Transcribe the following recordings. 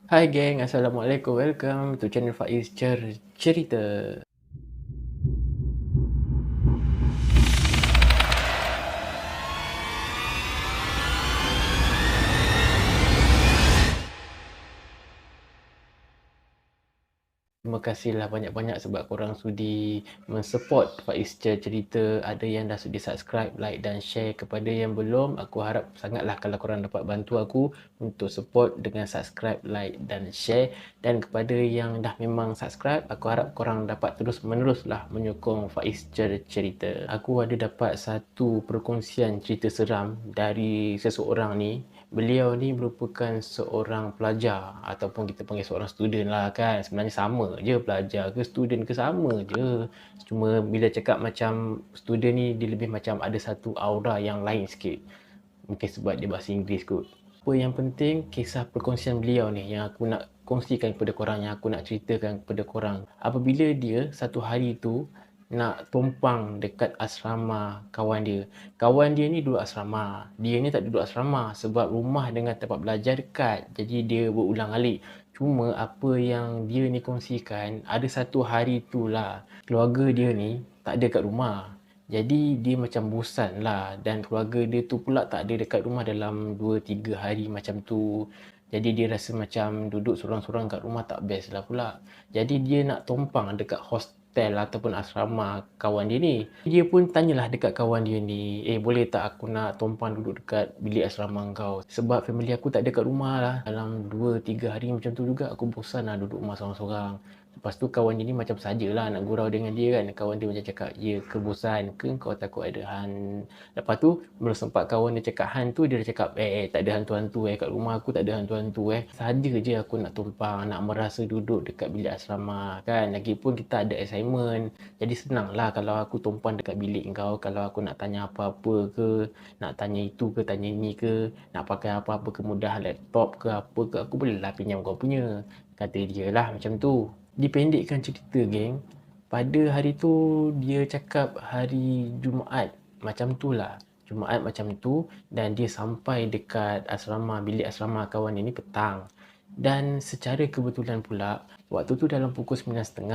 Hai geng, Assalamualaikum. Welcome to channel Faiz Cerita. Terima kasihlah banyak-banyak sebab korang sudi mensupport Faiz Cerita. Ada yang dah sudi subscribe, like dan share. Kepada yang belum, aku harap sangatlah kalau korang dapat bantu aku untuk support dengan subscribe, like dan share. Dan kepada yang dah memang subscribe, aku harap korang dapat terus meneruslah menyokong Faiz Cerita. Aku ada dapat satu perkongsian cerita seram dari seseorang ni. Beliau ni merupakan seorang pelajar ataupun kita panggil seorang student lah kan. Sebenarnya sama je, pelajar ke student ke sama je. Cuma bila cakap macam student ni, dia lebih macam ada satu aura yang lain sikit. Mungkin sebab dia bahasa Inggeris kot. Apa yang penting, kisah perkongsian beliau ni yang aku nak kongsikan kepada korang, yang aku nak ceritakan kepada korang. Apabila dia satu hari tu nak tumpang dekat asrama kawan dia. Kawan dia ni duduk asrama. Dia ni tak duduk asrama sebab rumah dengan tempat belajar dekat. Jadi dia berulang-alik. Cuma apa yang dia ni kongsikan, ada satu hari tu lah keluarga dia ni tak ada kat rumah. Jadi dia macam bosan lah, dan keluarga dia tu pula tak ada dekat rumah dalam 2-3 hari macam tu. Jadi dia rasa macam duduk sorang-sorang kat rumah tak best lah pula. Jadi dia nak tumpang dekat hostel ataupun asrama kawan dia ni. Dia pun tanyalah dekat kawan dia ni, boleh tak aku nak tumpang duduk dekat bilik asrama kau? Sebab family aku tak ada kat rumah lah. Dalam 2-3 hari macam tu juga aku bosan lah duduk rumah sorang-sorang. Lepas tu kawan dia ni macam sajalah nak gurau dengan dia kan. Kawan dia macam cakap, ya ke bosan ke kau takut ada han. Lepas tu belum sempat kawan dia cakap han tu, dia dah cakap, tak ada hantu-hantu kat rumah aku tak ada hantu-hantu Saja je aku nak tumpang, nak merasa duduk dekat bilik asrama kan. Lagipun kita ada assignment. Jadi senang lah kalau aku tumpang dekat bilik kau. Kalau aku nak tanya apa-apa ke, nak tanya itu ke, tanya ini ke, nak pakai apa-apa kemudahan laptop ke apa ke, aku boleh lah pinjam kau punya. Kata dia lah macam tu. Dipendekkan cerita geng, pada hari tu dia cakap hari Jumaat macam tu lah. Jumaat macam tu, dan dia sampai dekat asrama, bilik asrama kawan dia ni petang. Dan secara kebetulan pula, waktu tu dalam pukul 9.30.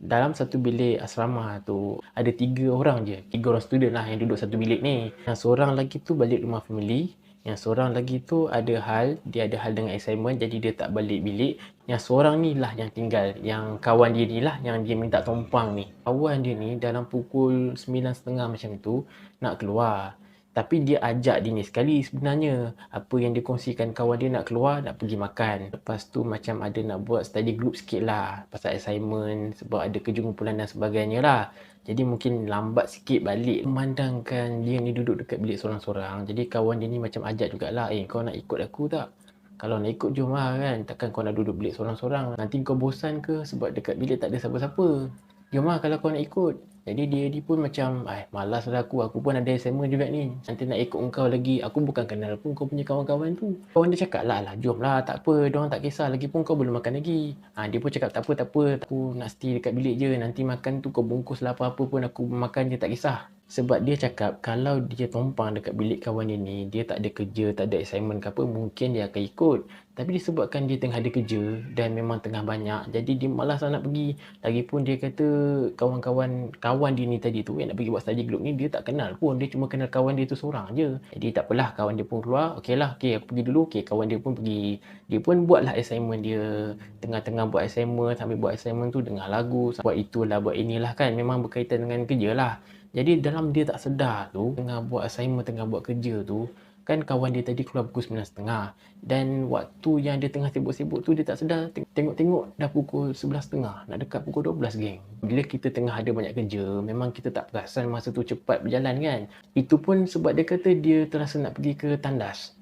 Dalam satu bilik asrama tu ada 3 orang je, 3 orang student lah yang duduk satu bilik ni. Yang seorang lagi tu balik rumah family, yang seorang lagi tu dia ada hal dengan assignment, jadi dia tak balik bilik. Yang seorang ni lah yang tinggal, yang kawan dia ni lah yang dia minta tumpang ni. Kawan dia ni dalam pukul 9.30 macam tu nak keluar. Tapi dia ajak dia ni sekali sebenarnya. Apa yang dia kongsikan, kawan dia nak keluar, nak pergi makan. Lepas tu macam ada nak buat study group sikit lah pasal assignment, sebab ada kerja kumpulan dan sebagainya lah. Jadi mungkin lambat sikit balik. Memandangkan dia ni duduk dekat bilik sorang-sorang, jadi kawan dia ni macam ajak jugalah, kau nak ikut aku tak? Kalau nak ikut jom lah kan. Takkan kau nak duduk bilik sorang-sorang, nanti kau bosan ke sebab dekat bilik tak ada siapa-siapa. Jom lah kalau kau nak ikut. Jadi dia ni pun macam, malas lah aku pun ada assignment juga ni. Nanti nak ikut kau lagi, aku bukan kenal pun kau punya kawan-kawan tu. Kawan dia cakap lah, jom lah, tak apa, diorang tak kisah, lagipun kau belum makan lagi. Dia pun cakap, tak apa, aku nak stay dekat bilik je, nanti makan tu kau bungkus lah apa-apa pun aku makan je, tak kisah. Sebab dia cakap kalau dia tumpang dekat bilik kawan dia ni, dia tak ada kerja, tak ada assignment ke apa, mungkin dia akan ikut. Tapi disebabkan dia tengah ada kerja dan memang tengah banyak, jadi dia malas lah nak pergi. Lagipun dia kata kawan dia ni tadi tu yang nak pergi buat study group ni, dia tak kenal pun, dia cuma kenal kawan dia tu seorang je. Jadi tak apalah, kawan dia pun keluar, okey lah, aku pergi dulu. Kawan dia pun pergi. Dia pun buatlah assignment dia. Tengah-tengah buat assignment, sambil buat assignment tu dengar lagu, buat itulah buat inilah kan, memang berkaitan dengan kerja lah. Jadi dalam dia tak sedar tu, tengah buat assignment, tengah buat kerja tu, kan kawan dia tadi keluar pukul 9.30. Dan waktu yang dia tengah sibuk-sibuk tu, dia tak sedar, tengok-tengok dah pukul 11.30, nak dekat pukul 12 geng. Bila kita tengah ada banyak kerja, memang kita tak perasan masa tu cepat berjalan kan. Itu pun sebab dia kata dia terasa nak pergi ke tandas.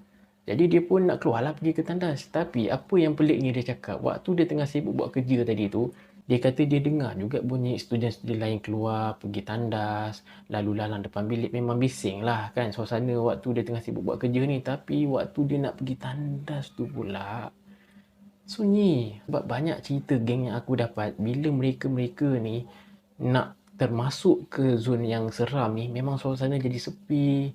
Jadi dia pun nak keluar lah pergi ke tandas. Tapi apa yang peliknya dia cakap, waktu dia tengah sibuk buat kerja tadi tu, dia kata dia dengar juga bunyi student-student lain keluar pergi tandas, lalu lalang depan bilik. Memang bising lah kan suasana waktu dia tengah sibuk buat kerja ni. Tapi waktu dia nak pergi tandas tu pula sunyi. Sebab banyak cerita geng yang aku dapat, bila mereka-mereka ni nak termasuk ke zon yang seram ni, memang suasana jadi sepi,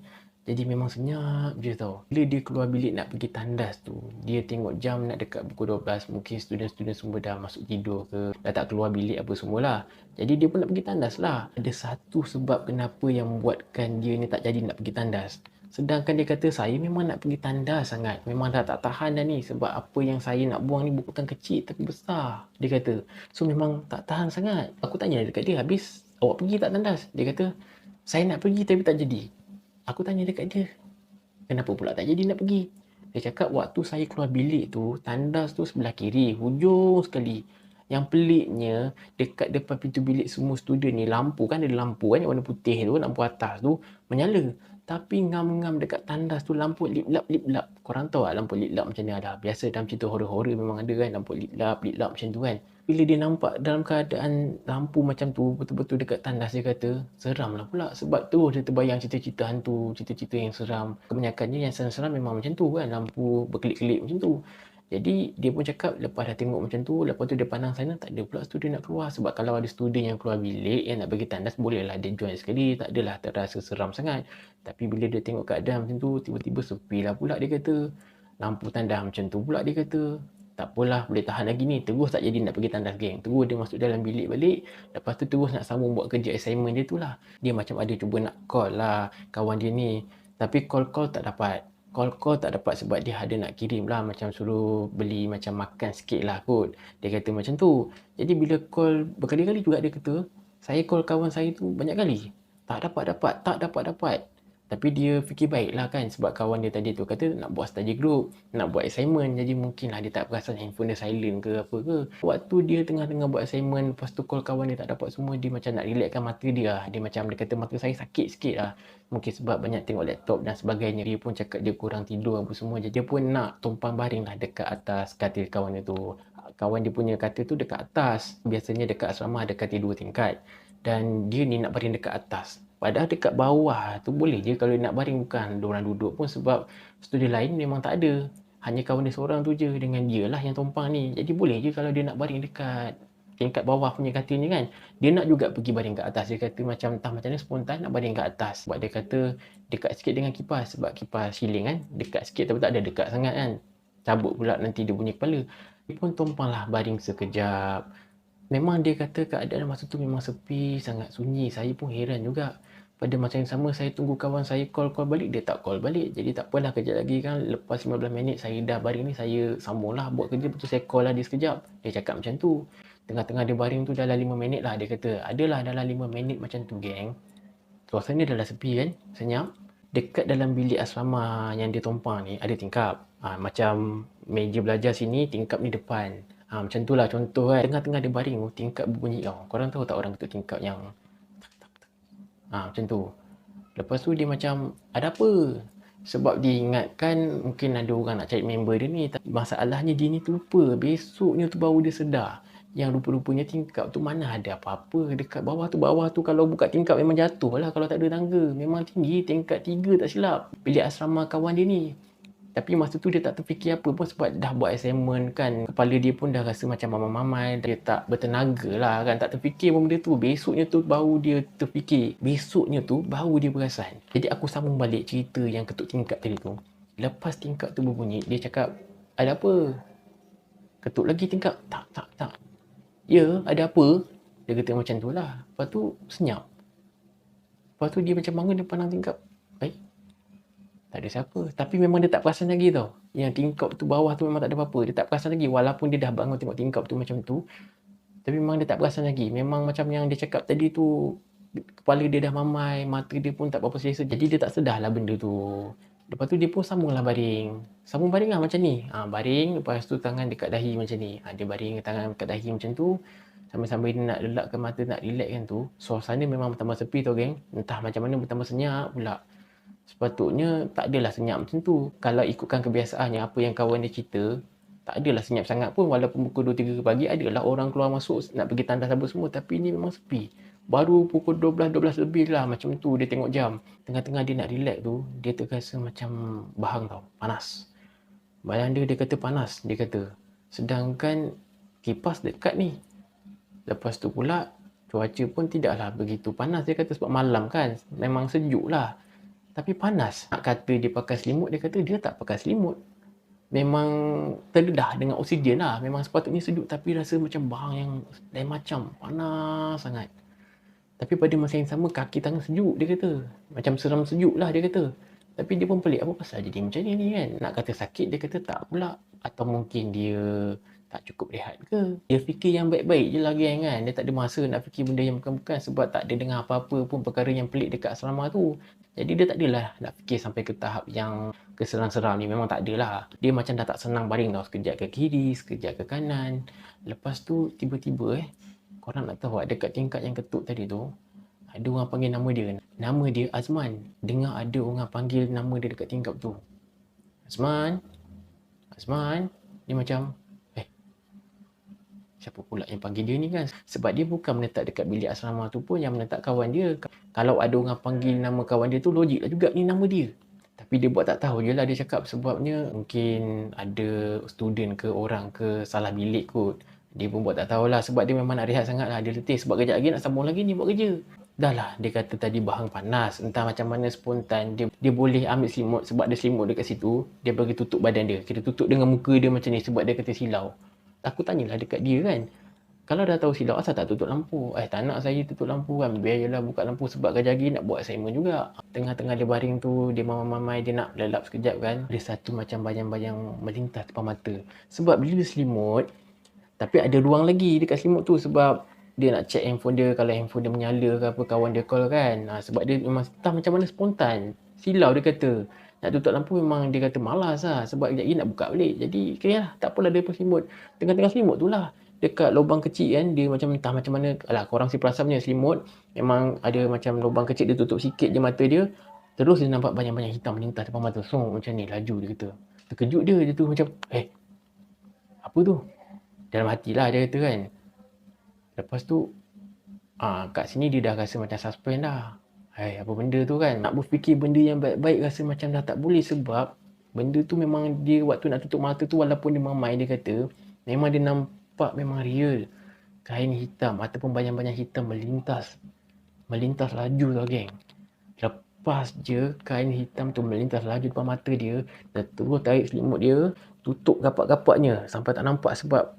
Jadi memang senyap je tau. Bila dia keluar bilik nak pergi tandas tu, dia tengok jam nak dekat pukul 12, mungkin student-student semua dah masuk tidur ke, dah tak keluar bilik apa semualah. Jadi dia pun nak pergi tandas lah. Ada satu sebab kenapa yang membuatkan dia ni tak jadi nak pergi tandas. Sedangkan dia kata, saya memang nak pergi tandas sangat. Memang dah tak tahan dah ni. Sebab apa yang saya nak buang ni bukan kecil tapi besar. Dia kata, so memang tak tahan sangat. Aku tanya dekat dia, habis awak pergi tak tandas? Dia kata, saya nak pergi tapi tak jadi. Aku tanya dekat dia, kenapa pula tak jadi nak pergi? Dia cakap waktu saya keluar bilik tu, tandas tu sebelah kiri, hujung sekali. Yang peliknya, dekat depan pintu bilik semua student ni, lampu kan ada lampu kan yang warna putih tu, lampu atas tu, menyala. Tapi ngam-ngam dekat tandas tu lampu lip-lap. Korang tahu tak lampu lip-lap macam ni ada? Biasa dalam cerita horror-horror memang ada kan, lampu lip-lap macam tu kan. Bila dia nampak dalam keadaan lampu macam tu, betul-betul dekat tandas, dia kata, seram lah pula. Sebab terus dia terbayang cerita-cerita hantu, cerita-cerita yang seram. Kebanyakannya yang seram-seram memang macam tu kan, lampu berkelip-kelip macam tu. Jadi dia pun cakap lepas dah tengok macam tu, lepas tu dia pandang sana, tak ada pula student nak keluar. Sebab kalau ada student yang keluar bilik yang nak pergi tandas, bolehlah dia join sekali, tak adalah terasa seram sangat. Tapi bila dia tengok keadaan macam tu, tiba-tiba sepi lah pula dia kata. Lampu tandas macam tu pula dia kata. Tak apalah, boleh tahan lagi ni. Terus tak jadi nak pergi tandas geng. Terus dia masuk dalam bilik balik. Lepas tu terus nak sambung buat kerja assignment dia tu lah. Dia macam ada cuba nak call lah kawan dia ni. Tapi call-call tak dapat. Call-call tak dapat sebab dia ada nak kirim lah. Macam suruh beli macam makan sikit lah kot. Dia kata macam tu. Jadi bila call berkali-kali juga dia kata, saya call kawan saya tu banyak kali. Tak dapat. Tapi dia fikir baik lah kan, sebab kawan dia tadi tu kata nak buat study group, nak buat assignment. Jadi mungkin lah dia tak perasan handphone dia silent ke apa ke. Waktu dia tengah-tengah buat assignment, lepas tu call kawan dia tak dapat semua, dia macam nak relaxkan mata dia lah. Dia macam, dia kata mata saya sakit sikit lah. Mungkin sebab banyak tengok laptop dan sebagainya. Dia pun cakap dia kurang tidur apa semua. Jadi dia pun nak tumpang baring lah dekat atas katil kawan dia tu. Kawan dia punya katil tu dekat atas. Biasanya dekat asrama ada katil 2 tingkat. Dan dia ni nak baring dekat atas. Padahal dekat bawah tu boleh je kalau nak baring, bukan diorang duduk pun, sebab student lain memang tak ada. Hanya kawan dia seorang tu je dengan dia lah yang tumpang ni. Jadi boleh je kalau dia nak baring dekat tingkat bawah punya katil ni kan. Dia nak juga pergi baring kat atas. Dia kata macam entah macam mana spontan nak baring kat atas. Sebab dia kata dekat sikit dengan kipas. Sebab kipas ceiling kan dekat sikit tapi tak ada dekat sangat kan. Cabut pula nanti dia bunyi kepala. Dia pun tumpang lah baring sekejap. Memang dia kata keadaan masa tu memang sepi, sangat sunyi. Saya pun heran juga. Pada masa yang sama, saya tunggu kawan saya call balik, dia tak call balik. Jadi tak apalah, kejap lagi kan, lepas 15 minit saya dah baring ni, saya sambunglah buat kerja. Betul saya call lah dia sekejap. Dia cakap macam tu. Tengah-tengah dia baring tu dalam 5 minit lah. Dia kata, adalah dalam 5 minit macam tu geng. Suasana dah sepi kan, senyap. Dekat dalam bilik asrama yang dia tumpang ni, ada tingkap. Macam meja belajar sini, tingkap ni depan. Macam tu lah contoh kan. Tengah-tengah dia baring tu, tingkap berbunyi tau. Korang tahu tak orang ketuk tingkap yang macam tu. Lepas tu dia macam, ada apa? Sebab dia ingatkan mungkin ada orang nak cari member dia ni. Masalahnya dia ni terlupa. Besoknya tu baru dia sedar. Yang rupa-rupanya tingkap tu mana ada apa-apa. Dekat bawah tu kalau buka tingkap memang jatuh lah kalau tak ada tangga. Memang tinggi, tingkat 3 tak silap. Bilik asrama kawan dia ni. Tapi masa tu dia tak terfikir apa pun sebab dah buat assignment kan. Kepala dia pun dah rasa macam mamai-mamai. Dia tak bertenaga lah kan. Tak terfikir pun benda tu. Besoknya tu baru dia terfikir. Besoknya tu baru dia perasan. Jadi aku sambung balik cerita yang ketuk tingkap tadi tu. Lepas tingkap tu berbunyi, dia cakap, ada apa? Ketuk lagi tingkap. Tak. Ya, ada apa? Dia kata macam tu lah. Lepas tu senyap. Lepas tu dia macam bangun dia pandang tingkap. Baik. Tak ada siapa. Tapi memang dia tak perasan lagi tau. Yang tingkap tu bawah tu memang tak ada apa-apa. Dia tak perasan lagi. Walaupun dia dah bangun tengok tingkap tu macam tu. Tapi memang dia tak perasan lagi. Memang macam yang dia cakap tadi tu. Kepala dia dah mamai. Mata dia pun tak apa-apa selesa. Jadi dia tak sedar lah benda tu. Lepas tu dia pun sambung lah baring. Sambung baring lah macam ni. Baring. Lepas tu tangan dekat dahi macam ni. Dia baring tangan dekat dahi macam tu. Sambil-sambil dia nak lelakkan mata, nak relaxkan tu. Suasana memang bertambah sepi tau geng. Entah macam mana bertambah senyap pula. Sepatutnya tak adalah senyap macam tu. Kalau ikutkan kebiasaannya, apa yang kawan dia cerita, tak adalah senyap sangat pun. Walaupun pukul 2-3 pagi, adalah orang keluar masuk nak pergi tandas apa semua. Tapi ni memang sepi. Baru pukul 12 lebih lah macam tu. Dia tengok jam. Tengah-tengah dia nak relax tu, dia terasa macam bahang tau. Panas. Badan dia kata panas. Dia kata. Sedangkan kipas dekat ni. Lepas tu pula, cuaca pun tidaklah begitu panas. Dia kata sebab malam kan. Memang sejuk lah. tapi panas. Nak kata dia pakai selimut, dia kata dia tak pakai selimut. Memang terdedah dengan oksigen lah. Memang sepatutnya sejuk tapi rasa macam barang yang lain macam. Panas sangat. Tapi pada masa yang sama kaki tangan sejuk dia kata. Macam seram sejuk lah dia kata. Tapi dia pun pelik, apa pasal jadi macam ni kan. Nak kata sakit dia kata tak pula. Atau mungkin dia tak cukup rehat ke. Dia fikir yang baik-baik je lah geng kan. Dia tak ada masa nak fikir benda yang bukan-bukan. Sebab tak ada dengar apa-apa pun perkara yang pelik dekat asrama tu. Jadi dia tak adalah nak fikir sampai ke tahap yang keseram-seram ni. Memang tak adalah. Dia macam dah tak senang baring tau. Sekejap ke kiri, sekejap ke kanan. Lepas tu tiba-tiba korang nak tahu dekat tingkat yang ketuk tadi tu, ada orang panggil nama dia. Nama dia Azman. Dengar ada orang panggil nama dia dekat tingkap tu. Azman. Azman. Dia macam, siapa pula yang panggil dia ni kan? Sebab dia bukan menetap dekat bilik asrama tu pun, yang menetap kawan dia. Kalau ada orang panggil nama kawan dia tu, logik lah juga ni nama dia. Tapi dia buat tak tahu je lah dia cakap, sebabnya mungkin ada student ke orang ke salah bilik kot. Dia pun buat tak tahulah sebab dia memang nak rehat sangat lah. Dia letih sebab kejap lagi nak sambung lagi ni buat kerja. Dah lah, dia kata tadi bahang panas. Entah macam mana spontan. Dia boleh ambil selimut sebab ada selimut dekat situ. Dia bagi tutup badan dia. Kita tutup dengan muka dia macam ni sebab dia kata silau. Aku tanyalah dekat dia kan. Kalau dah tahu silau, asal tak tutup lampu? Tak nak saya tutup lampu kan. Biar je lah buka lampu sebab kejap lagi nak buat assignment juga. Tengah-tengah dia baring tu, dia mamai-mamai, dia nak lelap sekejap kan. Ada satu macam bayang-bayang melintas depan mata. Sebab bila dia selimut, tapi ada ruang lagi dekat selimut tu sebab dia nak check handphone dia, kalau handphone dia menyala ke apa, kawan dia call kan. Sebab dia memang entah macam mana spontan. Silau dia kata. Nak tutup lampu memang dia kata malas lah. Sebab kejap lagi nak buka balik. Jadi kaya lah, tak apalah dia pun selimut. Tengah-tengah selimut tu lah. Dekat lubang kecil kan, dia macam entah macam mana. Alah, korang si perasan punya selimut. Memang ada macam lubang kecil, dia tutup sikit je mata dia. Terus dia nampak banyak-banyak hitam melintas depan mata. So macam ni, laju dia kata. Terkejut dia tu macam, apa tu? Dalam hatilah dia kata kan. Lepas tu kat sini dia dah rasa macam suspend dah. Apa benda tu kan. Nak berfikir benda yang baik-baik rasa macam dah tak boleh sebab benda tu memang dia waktu nak tutup mata tu walaupun dia mamai dia kata memang dia nampak memang real. Kain hitam ataupun bayang-bayang hitam melintas laju tau geng. Lepas je kain hitam tu melintas laju depan mata dia, dia terus tarik selimut dia, tutup rapat-rapatnya sampai tak nampak sebab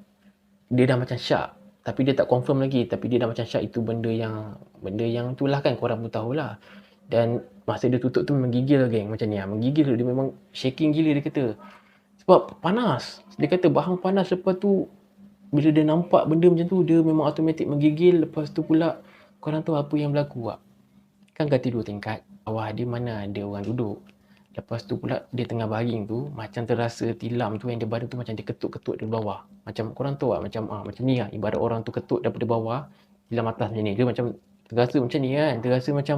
dia dah macam syak. Tapi dia tak confirm lagi. Tapi dia dah macam syak itu benda yang itulah kan, korang pun tahulah. Dan masa dia tutup tu memang gigil lah geng. Macam ni lah, menggigil. Dia memang shaking gila dia kata. Sebab panas. Dia kata bahang panas. Lepas tu bila dia nampak benda macam tu, dia memang automatik menggigil. Lepas tu pula korang tahu apa yang berlaku tak? Kan katil 2 tingkat. Bawah dia mana ada orang duduk. Lepas tu pula dia tengah baring tu macam terasa tilam tu yang dia baring tu macam dia ketuk-ketuk dari bawah. Macam korang tahu tak macam ni lah. Ibarat orang tu ketuk daripada bawah, tilam atas macam ni. Dia macam terasa macam ni kan. Terasa macam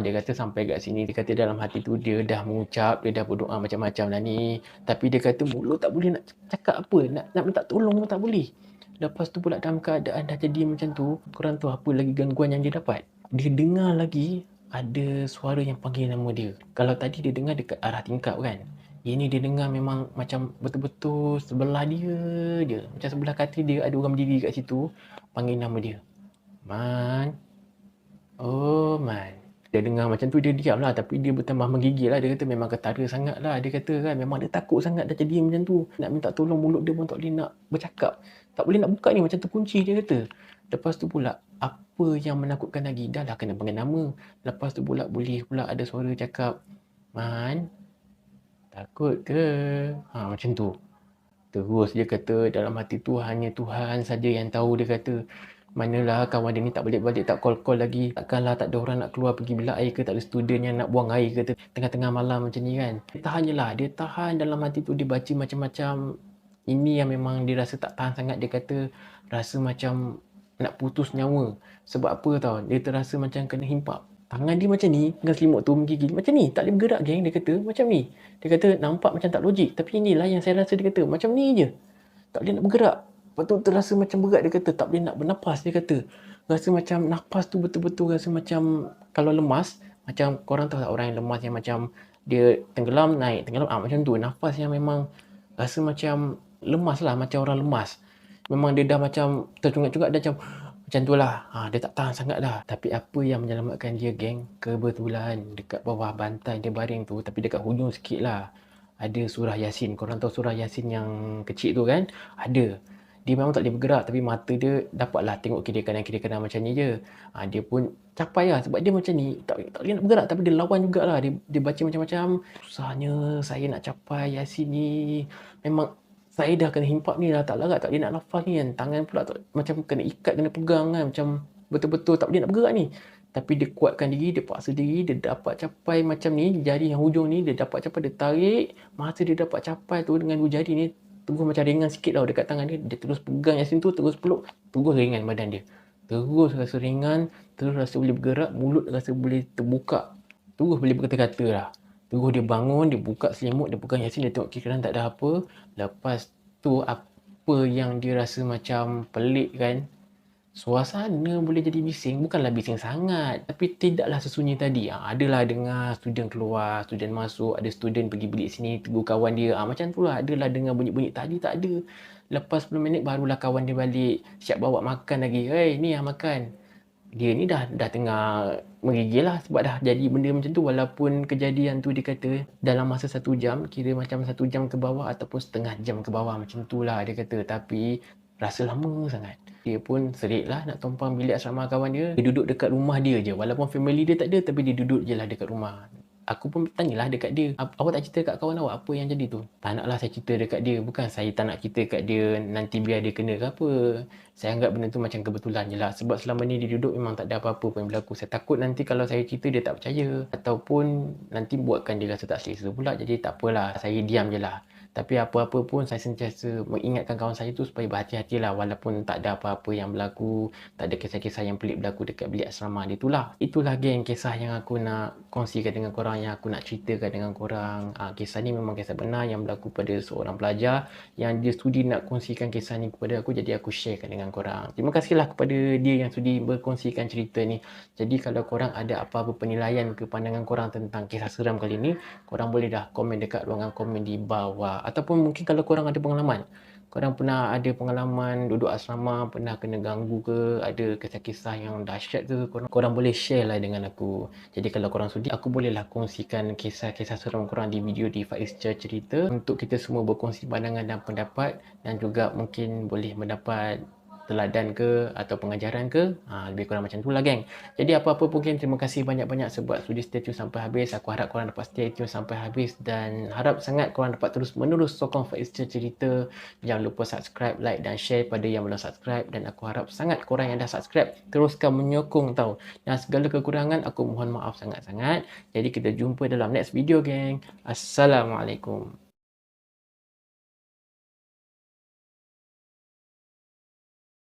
dia kata sampai kat sini, dia kata dalam hati tu dia dah mengucap, dia dah berdoa macam-macam lah ni. Tapi dia kata mulut tak boleh nak cakap apa, nak minta tolong pun tak boleh. Lepas tu pula dalam keadaan dah jadi macam tu, korang tahu apa lagi gangguan yang dia dapat? Dia dengar lagi ada suara yang panggil nama dia. Kalau tadi dia dengar dekat arah tingkap kan. Ini dia dengar memang macam betul-betul sebelah dia je. Macam sebelah katil dia ada orang berdiri kat situ. Panggil nama dia. Man. Oh Man. Dia dengar macam tu dia diam lah. Tapi dia bertambah menggigil lah. Dia kata memang ketara sangat lah. Dia kata kan memang dia takut sangat dah jadi macam tu. Nak minta tolong mulut dia pun tak boleh nak bercakap. Tak boleh nak buka ni macam terkunci dia kata. Lepas tu pula apa yang menakutkan lagi, dah lah kena panggil nama. Lepas tu pula boleh pula ada suara cakap, Man, takut ke? Macam tu. Terus dia kata dalam hati tu hanya Tuhan saja yang tahu. Dia kata manalah kawan dia ni tak balik-balik, tak call-call lagi. Takkanlah tak ada orang nak keluar pergi bilik air ke, tak ada student yang nak buang air ke tengah-tengah malam macam ni kan. Dia tahan je lah. Dia tahan dalam hati tu, dia baca macam-macam. Ini yang memang dia rasa tak tahan sangat. Dia kata rasa macam nak putus nyawa. Sebab apa tau, dia terasa macam kena himpak. Tangan dia macam ni, dengan selimut tu menggigil. Macam ni, tak boleh bergerak geng, dia kata. Macam ni. Dia kata nampak macam tak logik. Tapi inilah yang saya rasa, dia kata. Macam ni je. Tak boleh nak bergerak. Lepas tu terasa macam berat, dia kata. Tak boleh nak bernafas, dia kata. Rasa macam nafas tu betul-betul rasa macam kalau lemas. Macam korang tahu tak orang yang lemas yang macam dia tenggelam, naik, tenggelam. Macam tu. Nafas yang memang rasa macam lemas lah. Macam orang lemas. Memang dia dah macam tercungak-cungak, dah Macam tu lah, dia tak tahan sangat lah. Tapi apa yang menyelamatkan dia geng, kebetulan dekat bawah bantal dia baring tu, tapi dekat hujung sikit lah, ada surah Yasin. Korang tahu surah Yasin yang kecil tu kan? Ada. Dia memang tak boleh bergerak, tapi mata dia dapatlah tengok kiri kanan macam ni je. Dia pun capai lah sebab dia macam ni, tak boleh nak bergerak tapi dia lawan jugalah. Dia baca macam-macam. Susahnya saya nak capai Yasin ni. Memang saya dah kena himpak ni dah, tak larat, tak boleh nak nafas ni kan. Tangan pula tak, macam kena ikat, kena pegang kan. Macam betul-betul tak boleh nak bergerak ni. Tapi dia kuatkan diri, dia paksa diri, dia dapat capai macam ni. Jari yang hujung ni, dia dapat capai, dia tarik. Masa dia dapat capai tu dengan dua jari ni, terus macam ringan sikit tau dekat tangan dia. Dia terus pegang Yasin tu, terus peluk. Terus ringan badan dia. Terus rasa ringan, terus rasa boleh bergerak, mulut rasa boleh terbuka. Terus boleh berkata-kata lah. Terus dia bangun, dia buka selimut, dia pegang Yasin, dia tengok kiri kanan tak ada apa. Lepas tu apa yang dia rasa macam pelik kan, suasana boleh jadi bising, bukanlah bising sangat, tapi tidaklah sesunyi tadi. Adalah dengar student keluar, student masuk, ada student pergi bilik sini, tegur kawan dia. Macam tu lah, adalah dengar bunyi-bunyi tadi tak ada. Lepas 10 minit barulah kawan dia balik, siap bawa makan lagi. Hey, ni yang makan. Dia ni dah tengah menggigil lah sebab dah jadi benda macam tu. Walaupun kejadian tu dia kata dalam masa 1 jam, kira macam 1 jam ke bawah ataupun setengah jam ke bawah macam tu lah dia kata. Tapi rasa lama sangat. Dia pun serik lah nak tumpang bilik asrama kawan dia. Dia duduk dekat rumah dia je. Walaupun family dia tak ada, tapi dia duduk je lah dekat rumah. Aku pun tanyalah dekat dia, awak tak cerita kat kawan awak apa yang jadi tu? Tak naklah saya cerita dekat dia. Bukan saya tak nak cerita kat dia nanti biar dia kena ke apa. Saya anggap benda tu macam kebetulan je lah. Sebab selama ni dia duduk memang tak ada apa-apa pun yang berlaku. Saya takut nanti kalau saya cerita dia tak percaya. Ataupun nanti buatkan dia rasa tak selesa pula. Jadi tak apalah, saya diam je lah. Tapi apa-apa pun saya sentiasa mengingatkan kawan saya tu supaya berhati-hatilah. Walaupun tak ada apa-apa yang berlaku, tak ada kisah-kisah yang pelik berlaku dekat bilik asrama dia. Itulah geng kisah yang aku nak kongsikan dengan korang, yang aku nak ceritakan dengan korang. Kisah ni memang kisah benar yang berlaku pada seorang pelajar yang dia sudi nak kongsikan kisah ni kepada aku, jadi aku sharekan dengan korang. Terima kasihlah kepada dia yang sudi berkongsikan cerita ni. Jadi kalau korang ada apa-apa penilaian ke pandangan korang tentang kisah seram kali ni, korang boleh dah komen dekat ruangan komen di bawah. Ataupun mungkin kalau korang ada pengalaman, korang pernah ada pengalaman duduk asrama, pernah kena ganggu ke, ada kisah-kisah yang dahsyat ke, korang boleh share lah dengan aku. Jadi kalau korang sudi, aku bolehlah kongsikan kisah-kisah seram korang di video di Faiz Cerita, untuk kita semua berkongsi pandangan dan pendapat, dan juga mungkin boleh mendapat teladan ke atau pengajaran ke. Lebih kurang macam tu lah geng. Jadi apa-apa pun geng, terima kasih banyak-banyak sebab sudi stay tune sampai habis. Aku harap korang dapat stay tune sampai habis, dan harap sangat korang dapat terus menerus sokong Faiz Cerita. Jangan lupa subscribe, like dan share pada yang belum subscribe, dan aku harap sangat korang yang dah subscribe teruskan menyokong tau. Dan segala kekurangan aku mohon maaf sangat-sangat. Jadi kita jumpa dalam next video geng. Assalamualaikum.